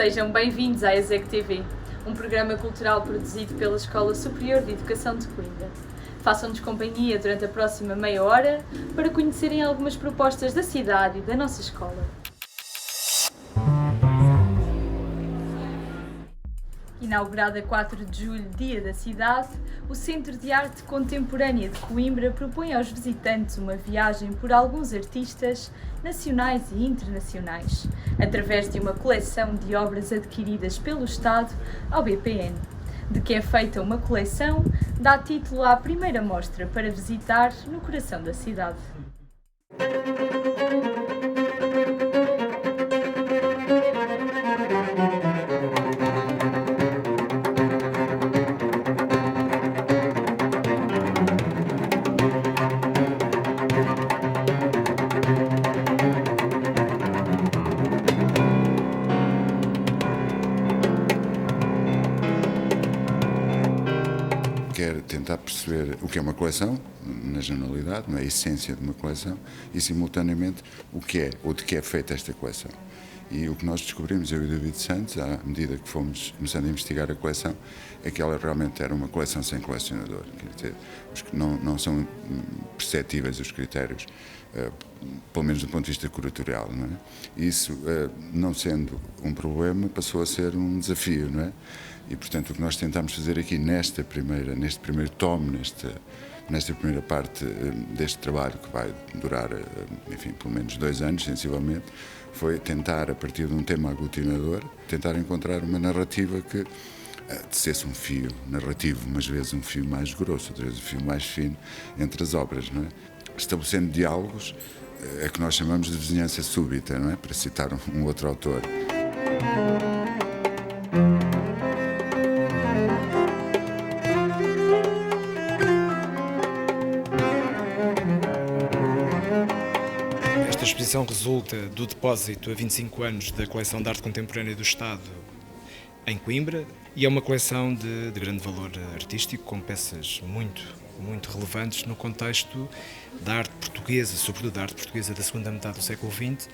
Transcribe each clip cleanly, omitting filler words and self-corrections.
Sejam bem-vindos à ESEC TV, um programa cultural produzido pela Escola Superior de Educação de Coimbra. Façam-nos companhia durante a próxima meia hora para conhecerem algumas propostas da cidade e da nossa escola. Inaugurado a 4 de julho, Dia da Cidade, o Centro de Arte Contemporânea de Coimbra propõe aos visitantes uma viagem por alguns artistas nacionais e internacionais, através de uma coleção de obras adquiridas pelo Estado ao BPN. De que é feita uma coleção, dá título à primeira mostra para visitar no coração da cidade. Quer tentar perceber o que é uma coleção, na generalidade, na essência de uma coleção, e simultaneamente o que é ou de que é feita esta coleção. E o que nós descobrimos, eu e o David Santos, à medida que fomos começando a investigar a coleção, é que ela realmente era uma coleção sem colecionador. Quer dizer, não são perceptíveis os critérios, pelo menos do ponto de vista curatorial, não é? Isso, não sendo um problema, passou a ser um desafio, não é? E, portanto, o que nós tentamos fazer aqui neste primeiro tomo, nesta primeira parte deste trabalho, que vai durar, enfim, pelo menos 2 anos, sensivelmente, foi tentar, a partir de um tema aglutinador, tentar encontrar uma narrativa que tecesse um fio narrativo, umas vezes um fio mais grosso, outras vezes um fio mais fino, entre as obras, não é? Estabelecendo diálogos, é que nós chamamos de vizinhança súbita, não é? Para citar um outro autor. Esta exposição resulta do depósito a 25 anos da coleção de arte contemporânea do Estado em Coimbra e é uma coleção de grande valor artístico, com peças muito relevantes no contexto da arte portuguesa, sobretudo da arte portuguesa da segunda metade do século XX.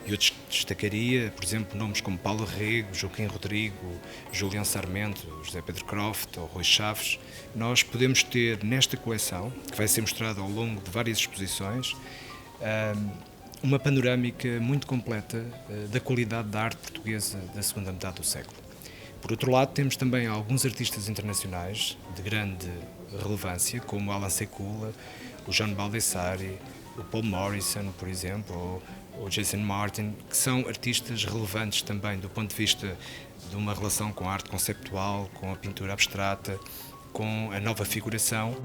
E eu destacaria, por exemplo, nomes como Paulo Rego, Joaquim Rodrigo, Julião Sarmento, José Pedro Croft ou Rui Chaves. Nós podemos ter nesta coleção, que vai ser mostrada ao longo de várias exposições, uma panorâmica muito completa da qualidade da arte portuguesa da segunda metade do século. Por outro lado, temos também alguns artistas internacionais de grande relevância, como Alan Sekula, o John Baldessari, o Paul Morrison, por exemplo, ou o Jason Martin, que são artistas relevantes também do ponto de vista de uma relação com a arte conceptual, com a pintura abstrata, com a nova figuração.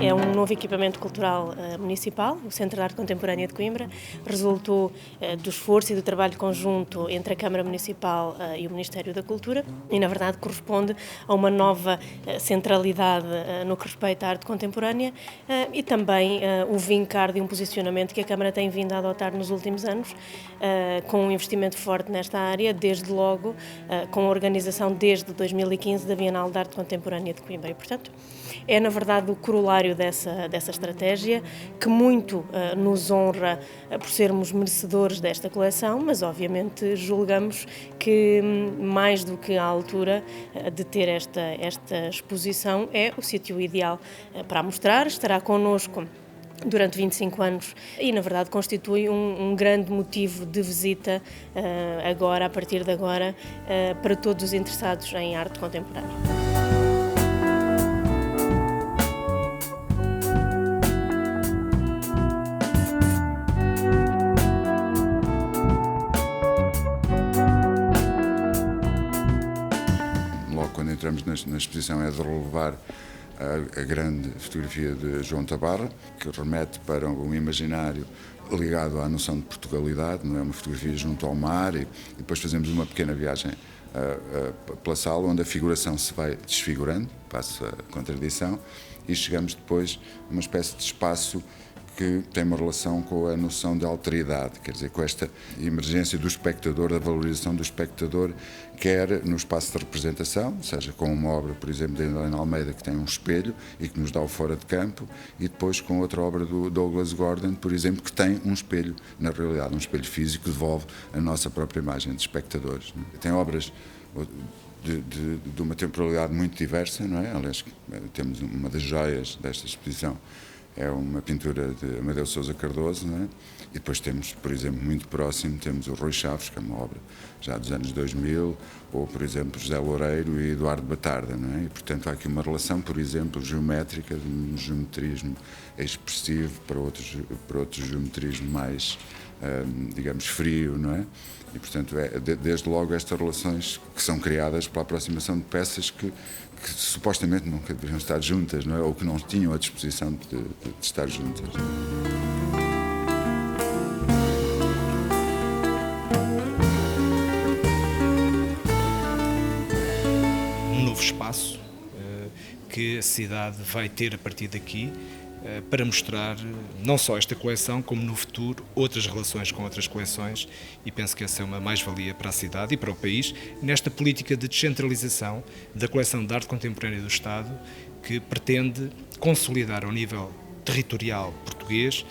É um novo equipamento cultural municipal, o Centro de Arte Contemporânea de Coimbra, resultou do esforço e do trabalho conjunto entre a Câmara Municipal e o Ministério da Cultura e, na verdade, corresponde a uma nova centralidade no que respeita à arte contemporânea e também o vincar de um posicionamento que a Câmara tem vindo a adotar nos últimos anos, com um investimento forte nesta área, desde logo com a organização desde 2015 da Bienal de Arte Contemporânea de Coimbra. E, portanto, é, na verdade, o corolário dessa estratégia, que muito nos honra por sermos merecedores desta coleção, mas obviamente julgamos que mais do que a altura de ter esta exposição é o sítio ideal para a mostrar. Estará connosco durante 25 anos e, na verdade, constitui um grande motivo de visita agora, a partir de agora, para todos os interessados em arte contemporânea. Quando entramos na exposição é de relevar a grande fotografia de João Tabarra, que remete para um imaginário ligado à noção de Portugalidade, não é? Uma fotografia junto ao mar e depois fazemos uma pequena viagem pela sala onde a figuração se vai desfigurando, passo a contradição, e chegamos depois a uma espécie de espaço que tem uma relação com a noção de alteridade, quer dizer, com esta emergência do espectador, da valorização do espectador, quer no espaço de representação, seja com uma obra, por exemplo, de Helena Almeida, que tem um espelho e que nos dá o fora de campo, e depois com outra obra do Douglas Gordon, por exemplo, que tem um espelho, na realidade, um espelho físico que devolve a nossa própria imagem de espectadores. Tem obras de uma temporalidade muito diversa, não é? Aliás, temos uma das joias desta exposição, é uma pintura de Amadeu Sousa Cardoso, não é? E depois temos, por exemplo, muito próximo, temos o Rui Chaves, que é uma obra já dos anos 2000, ou, por exemplo, José Loureiro e Eduardo Batarda, não é? E, portanto, há aqui uma relação, por exemplo, geométrica, de um geometrismo expressivo para outro geometrismo mais, digamos, frio, não é? E, portanto, desde logo estas relações que são criadas pela aproximação de peças que supostamente nunca deveriam estar juntas, não é? Ou que não tinham a disposição de estar juntas. Um novo espaço que a cidade vai ter a partir daqui para mostrar não só esta coleção, como no futuro outras relações com outras coleções, e penso que essa é uma mais-valia para a cidade e para o país, nesta política de descentralização da coleção de arte contemporânea do Estado, que pretende consolidar ao nível territorial português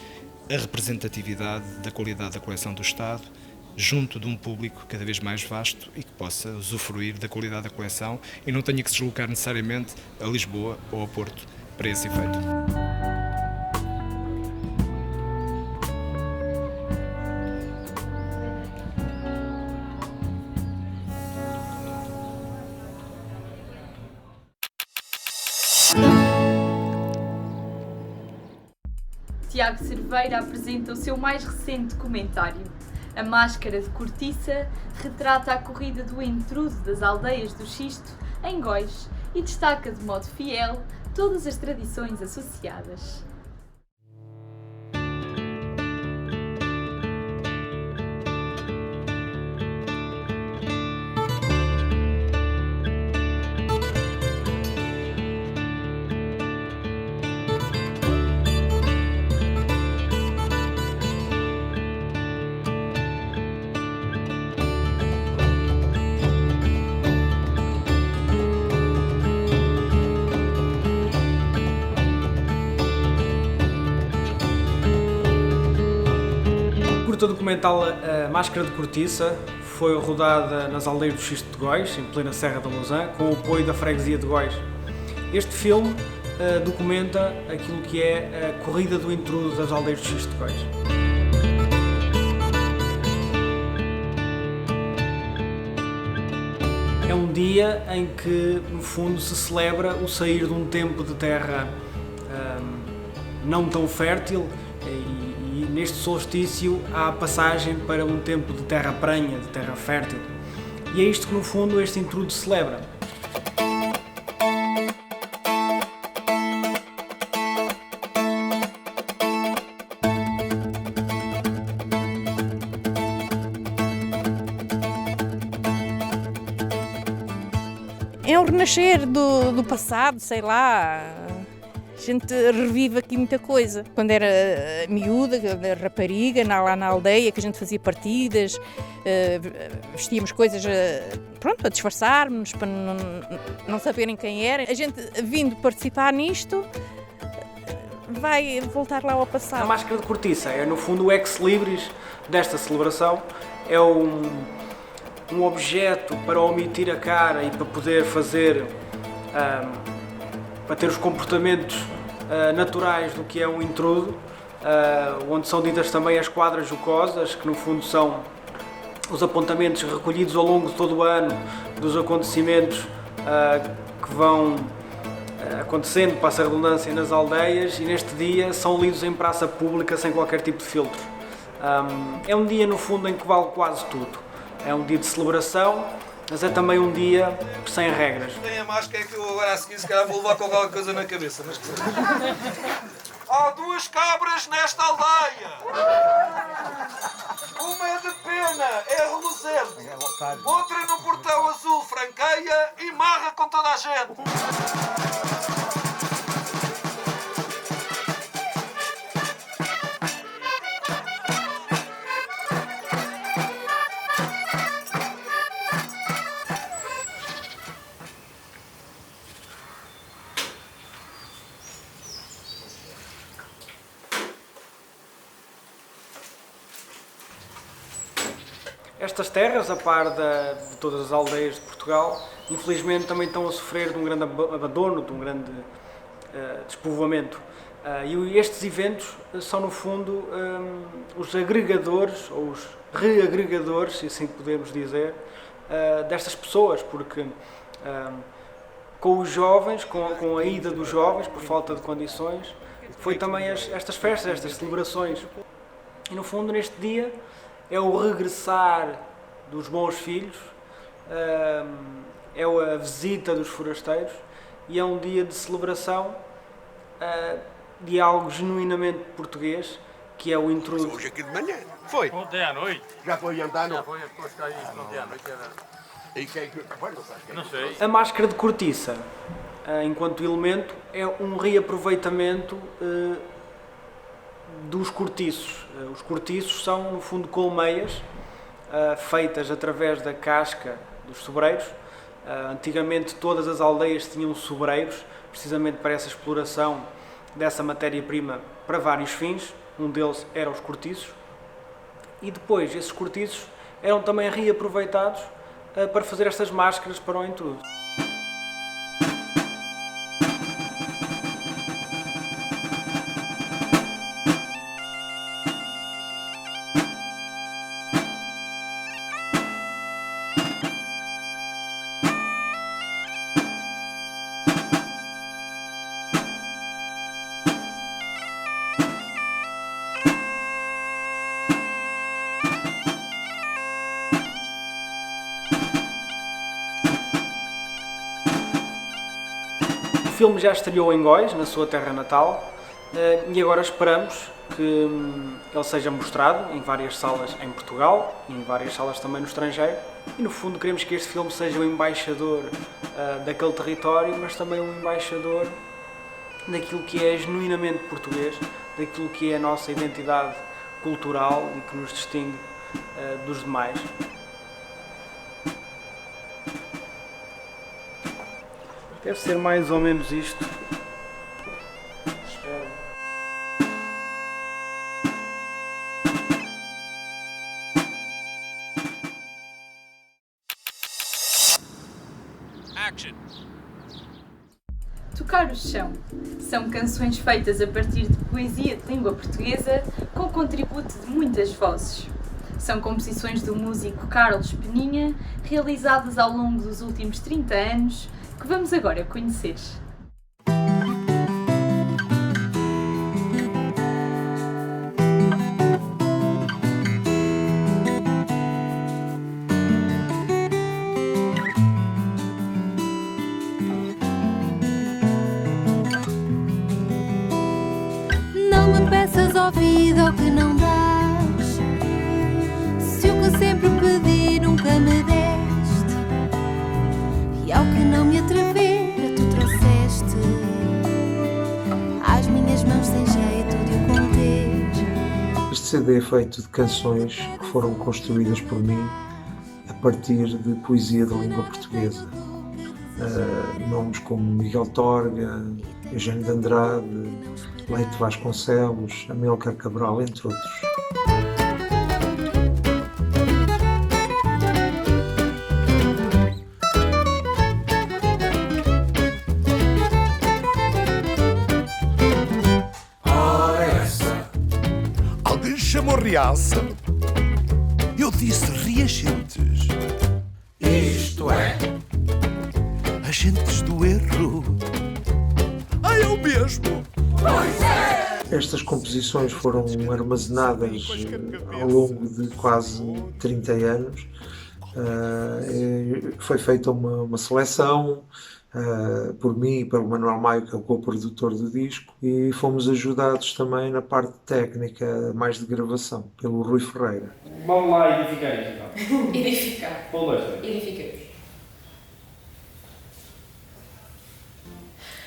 a representatividade da qualidade da coleção do Estado, junto de um público cada vez mais vasto e que possa usufruir da qualidade da coleção e não tenha que se deslocar necessariamente a Lisboa ou ao Porto para esse efeito. Tiago Cerveira apresenta o seu mais recente documentário. A Máscara de Cortiça retrata a corrida do intruso das aldeias do Xisto, em Góis, e destaca de modo fiel todas as tradições associadas. A curta documental A Máscara de Cortiça foi rodada nas aldeias do Xisto de Góis, em plena Serra da Lousã, com o apoio da freguesia de Góis. Este filme documenta aquilo que é a corrida do intruso das aldeias do Xisto de Góis. É um dia em que, no fundo, se celebra o sair de um tempo de terra não tão fértil, e neste solstício há a passagem para um tempo de terra prenha, de terra fértil. E é isto que, no fundo, este intrudo celebra. É um renascer do passado, sei lá. A gente revive aqui muita coisa. Quando era miúda, rapariga, lá na aldeia, que a gente fazia partidas, vestíamos coisas, pronto, para disfarçarmos, para não saberem quem era. A gente vindo participar nisto vai voltar lá ao passado. A Máscara de Cortiça é, no fundo, o ex-libris desta celebração. É um objeto para omitir a cara e para poder fazer, para ter os comportamentos naturais do que é um intrudo, onde são ditas também as quadras jocosas, que no fundo são os apontamentos recolhidos ao longo de todo o ano dos acontecimentos que vão acontecendo, passa a redundância, nas aldeias, e neste dia são lidos em praça pública sem qualquer tipo de filtro. É um dia, no fundo, em que vale quase tudo. É um dia de celebração, mas é também um dia sem regras. Tem a máscara que eu agora a seguir se calhar vou levar com alguma coisa na cabeça. Mas... Há duas cabras nesta aldeia. Uma é de pena, é reluzente. Outra no portão azul franqueia e marra com toda a gente. Estas terras, a par de todas as aldeias de Portugal, infelizmente também estão a sofrer de um grande abandono, de um grande despovoamento. E estes eventos são, no fundo, os agregadores, ou os reagregadores, se assim podemos dizer, destas pessoas, porque com os jovens, com a ida dos jovens, por falta de condições, foi também estas festas, estas celebrações. E, no fundo, neste dia, é o regressar dos bons filhos, é a visita dos forasteiros e é um dia de celebração de algo genuinamente português, que é o intruso. Hoje aqui de manhã. Foi? Ontem à noite. Já foi jantar, não? Já foi, depois cá isso, ontem à noite. E quem é que... Não sabes quem é? Não sei. A máscara de cortiça, enquanto elemento, é um reaproveitamento dos cortiços. Os cortiços são, no fundo, colmeias feitas através da casca dos sobreiros. Antigamente todas as aldeias tinham sobreiros, precisamente para essa exploração dessa matéria-prima para vários fins. Um deles era os cortiços. E depois esses cortiços eram também reaproveitados para fazer estas máscaras para o intruso. O filme já estreou em Góis, na sua terra natal, e agora esperamos que ele seja mostrado em várias salas em Portugal e em várias salas também no estrangeiro. E, no fundo, queremos que este filme seja o embaixador daquele território, mas também um embaixador daquilo que é genuinamente português, daquilo que é a nossa identidade cultural e que nos distingue dos demais. Deve ser mais ou menos isto. Espero. Action! Tocar o chão. São canções feitas a partir de poesia de língua portuguesa com contributo de muitas vozes. São composições do músico Carlos Peninha, realizadas ao longo dos últimos 30 anos, que vamos agora conhecer. Não me peças ouvido ao que não dás, se o que sempre pedi nunca me deste, e ao que não me atrever tu trouxeste às minhas mãos sem jeito de o conter. Este CD é feito de canções que foram construídas por mim a partir de poesia da língua portuguesa. Nomes como Miguel Torga, Eugênio de Andrade, Leite Vasconcelos, Amílcar Cabral, entre outros. Reaça. Eu disse reagentes. Isto é, agentes do erro. Ah, eu mesmo. Pois é. Estas composições foram armazenadas ao longo de quase 30 anos. Foi feita uma seleção por mim e pelo Manuel Maio, que é o co-produtor do disco, e fomos ajudados também na parte técnica, mais de gravação, pelo Rui Ferreira. Vamos lá edificar isto, então. Edificar. Edifiquemos.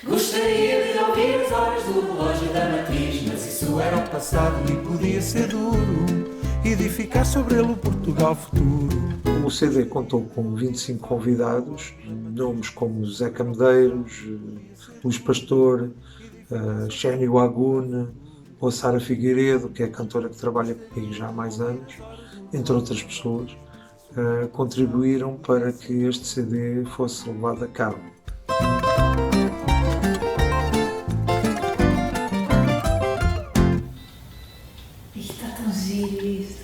Gostaria de ouvir as horas do relógio da matriz, mas isso era o passado e podia ser duro edificar sobre ele o Portugal futuro. O CD contou com 25 convidados, nomes como Zeca Medeiros, Luís Pastor, Xénio Agune, ou a Sara Figueiredo, que é a cantora que trabalha comigo já há mais anos, entre outras pessoas. contribuíram para que este CD fosse levado a cabo. Isto está tão giro isto.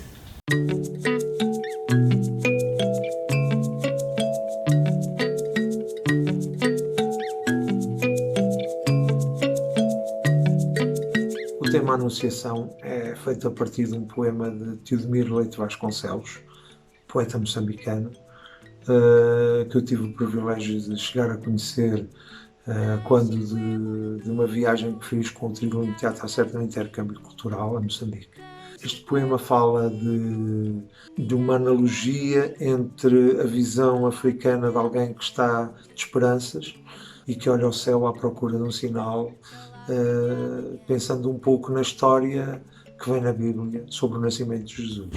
O tema Anunciação é feito a partir de um poema de Teodomiro Leite Vasconcelos, poeta moçambicano, que eu tive o privilégio de chegar a conhecer quando de uma viagem que fiz com o Tribuno de Teatro Acerto no intercâmbio cultural a Moçambique. Este poema fala de uma analogia entre a visão africana de alguém que está de esperanças e que olha ao céu à procura de um sinal, pensando um pouco na história que vem na Bíblia sobre o nascimento de Jesus.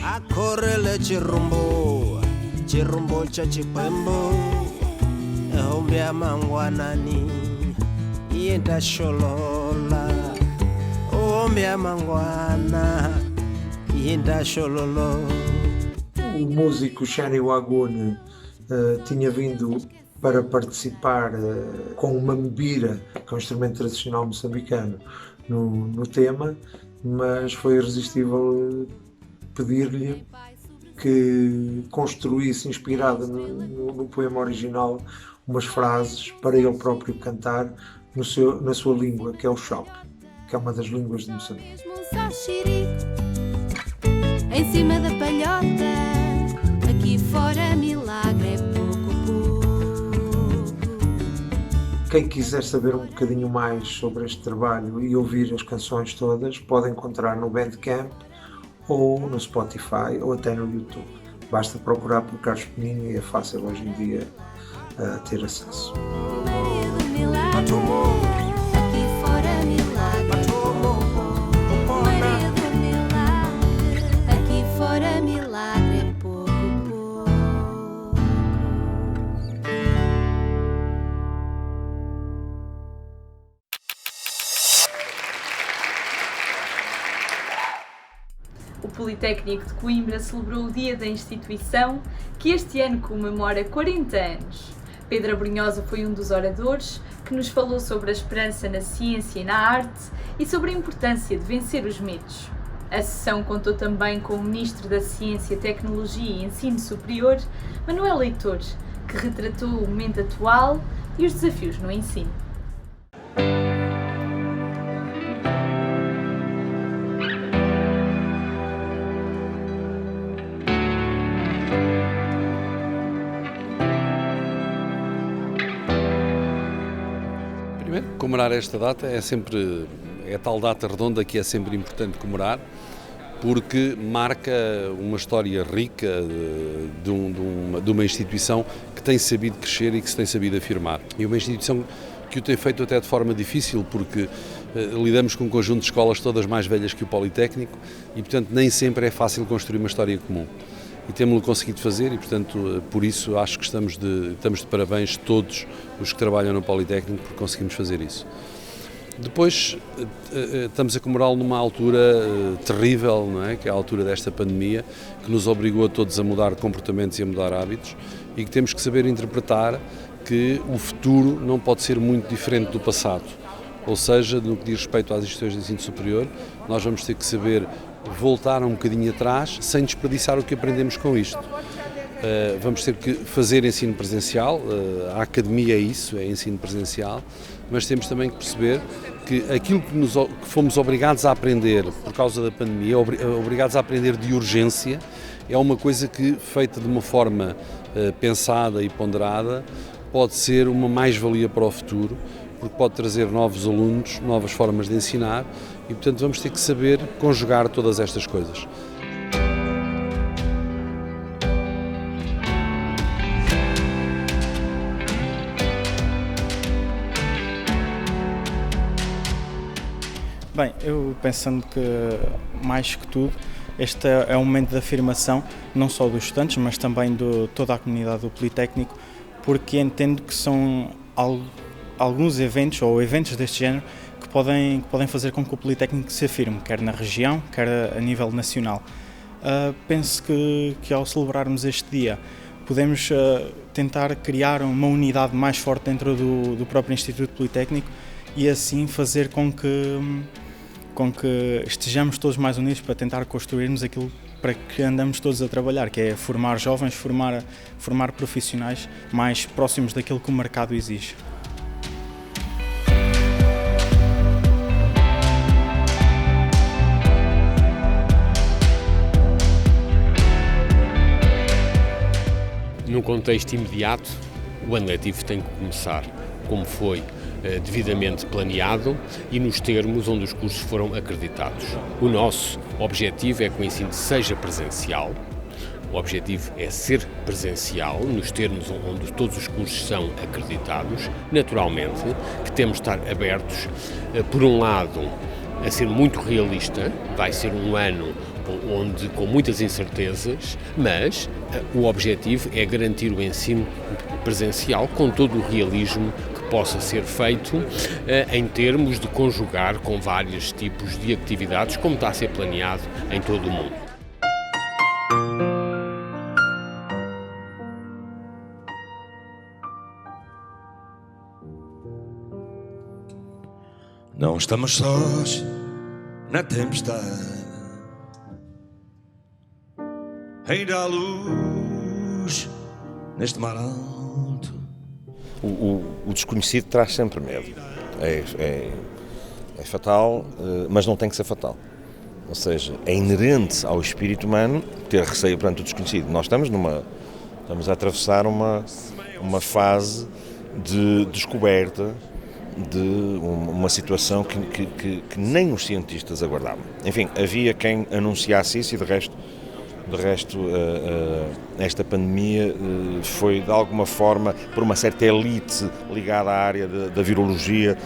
O músico Shani Wagune tinha vindo para participar com uma mbira, que é um instrumento tradicional moçambicano, no tema, mas foi irresistível pedir-lhe que construísse, inspirado no poema original, umas frases para ele próprio cantar na sua língua, que é o choque, que é uma das línguas de Moçambique. Em cima da palhota, aqui fora milagre é pouco. Quem quiser saber um bocadinho mais sobre este trabalho e ouvir as canções todas, pode encontrar no Bandcamp ou no Spotify ou até no YouTube. Basta procurar por Carlos Peninha e é fácil hoje em dia ter acesso. Maria do milagre, aqui fora milagre. Maria do milagre, aqui fora milagre é pouco. O Politécnico de Coimbra celebrou o Dia da Instituição, que este ano comemora 40 anos. Pedro Abrunhosa foi um dos oradores que nos falou sobre a esperança na ciência e na arte e sobre a importância de vencer os medos. A sessão contou também com o Ministro da Ciência, Tecnologia e Ensino Superior, Manuel Leitor, que retratou o momento atual e os desafios no ensino. Comemorar esta data é tal data redonda que é sempre importante comemorar, porque marca uma história rica de uma instituição que tem sabido crescer e que se tem sabido afirmar. E uma instituição que o tem feito até de forma difícil, porque lidamos com um conjunto de escolas todas mais velhas que o Politécnico e, portanto, nem sempre é fácil construir uma história comum. E temos-lo conseguido fazer e, portanto, por isso acho que estamos de parabéns todos os que trabalham no Politécnico por conseguirmos fazer isso. Depois estamos a comemorá-lo numa altura terrível, não é? Que é a altura desta pandemia, que nos obrigou a todos a mudar comportamentos e a mudar hábitos e que temos que saber interpretar que o futuro não pode ser muito diferente do passado. Ou seja, no que diz respeito às instituições de ensino superior, nós vamos ter que saber voltar um bocadinho atrás sem desperdiçar o que aprendemos com isto. Vamos ter que fazer ensino presencial, a academia é isso, é ensino presencial, mas temos também que perceber que aquilo que fomos obrigados a aprender por causa da pandemia, obrigados a aprender de urgência, é uma coisa que, feita de uma forma pensada e ponderada, pode ser uma mais-valia para o futuro, porque pode trazer novos alunos, novas formas de ensinar e, portanto, vamos ter que saber conjugar todas estas coisas. Bem, eu pensando que, mais que tudo, este é um momento de afirmação, não só dos estudantes, mas também de toda a comunidade do Politécnico, porque entendo que são alguns eventos, ou eventos deste género, que podem fazer com que o Politécnico se afirme, quer na região, quer a nível nacional. penso que ao celebrarmos este dia podemos tentar criar uma unidade mais forte dentro do próprio Instituto Politécnico e assim fazer com que estejamos todos mais unidos para tentar construirmos aquilo para que andamos todos a trabalhar, que é formar jovens, formar profissionais mais próximos daquilo que o mercado exige. Num contexto imediato, o ano letivo tem que começar como foi devidamente planeado e nos termos onde os cursos foram acreditados. O nosso objetivo é que o ensino seja presencial. O objetivo é ser presencial, nos termos onde todos os cursos são acreditados. Naturalmente, que temos de estar abertos, por um lado, a ser muito realista. Vai ser um ano onde com muitas incertezas, mas o objetivo é garantir o ensino presencial com todo o realismo que possa ser feito em termos de conjugar com vários tipos de atividades, como está a ser planeado em todo o mundo. Não estamos sós na tempestade, ainda há luz neste mar alto. O desconhecido traz sempre medo. É fatal, mas não tem que ser fatal. Ou seja, é inerente ao espírito humano ter receio perante o desconhecido. Nós estamos a atravessar uma fase de descoberta de uma situação que nem os cientistas aguardavam. Enfim, havia quem anunciasse isso e de resto esta pandemia foi de alguma forma por uma certa elite ligada à área da virologia,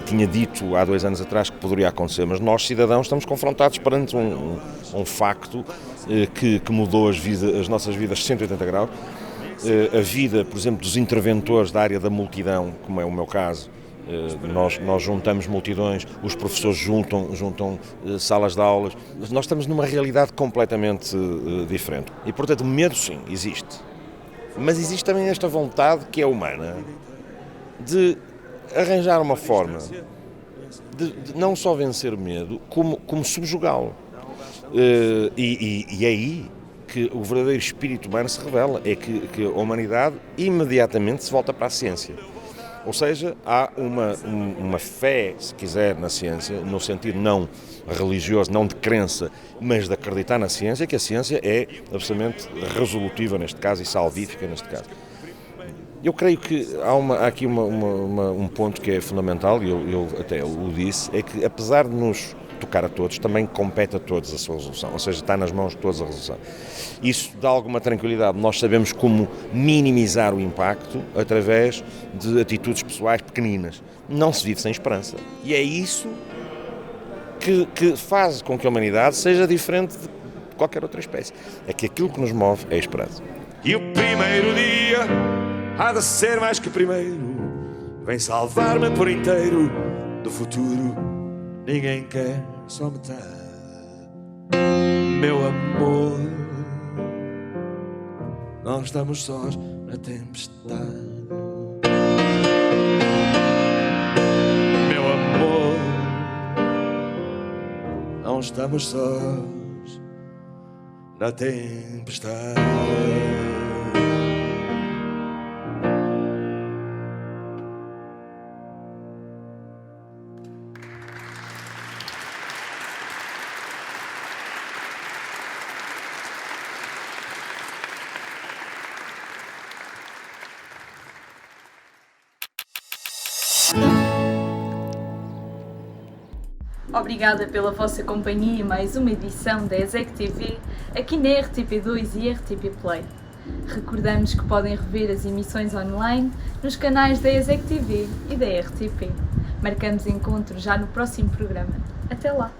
tinha dito há 2 anos atrás que poderia acontecer, mas nós cidadãos estamos confrontados perante um facto que mudou as nossas vidas 180 graus. A vida, por exemplo, dos interventores da área da multidão, como é o meu caso. Nós juntamos multidões, os professores juntam salas de aulas. Nós estamos numa realidade completamente diferente. E, portanto, o medo, sim, existe. Mas existe também esta vontade, que é humana, de arranjar uma forma de não só vencer o medo, como subjugá-lo. E é aí que o verdadeiro espírito humano se revela, é que a humanidade imediatamente se volta para a ciência. Ou seja, há uma fé, se quiser, na ciência, no sentido não religioso, não de crença, mas de acreditar na ciência, que a ciência é absolutamente resolutiva neste caso e salvífica neste caso. Eu creio que há aqui um ponto que é fundamental, e eu até o disse, é que apesar de nos tocar a todos, também compete a todos a sua resolução, ou seja, está nas mãos de todos a resolução. Isso dá alguma tranquilidade, nós sabemos como minimizar o impacto através de atitudes pessoais pequeninas. Não se vive sem esperança. E é isso que faz com que a humanidade seja diferente de qualquer outra espécie. É que aquilo que nos move é a esperança. E o primeiro dia há de ser mais que primeiro, vem salvar-me por inteiro do futuro. Ninguém quer só metade, meu amor. Nós estamos sós na tempestade, meu amor. Não estamos sós na tempestade. Obrigada pela vossa companhia em mais uma edição da ESEC TV, aqui na RTP2 e RTP Play. Recordamos que podem rever as emissões online nos canais da ESEC TV e da RTP. Marcamos encontro já no próximo programa. Até lá!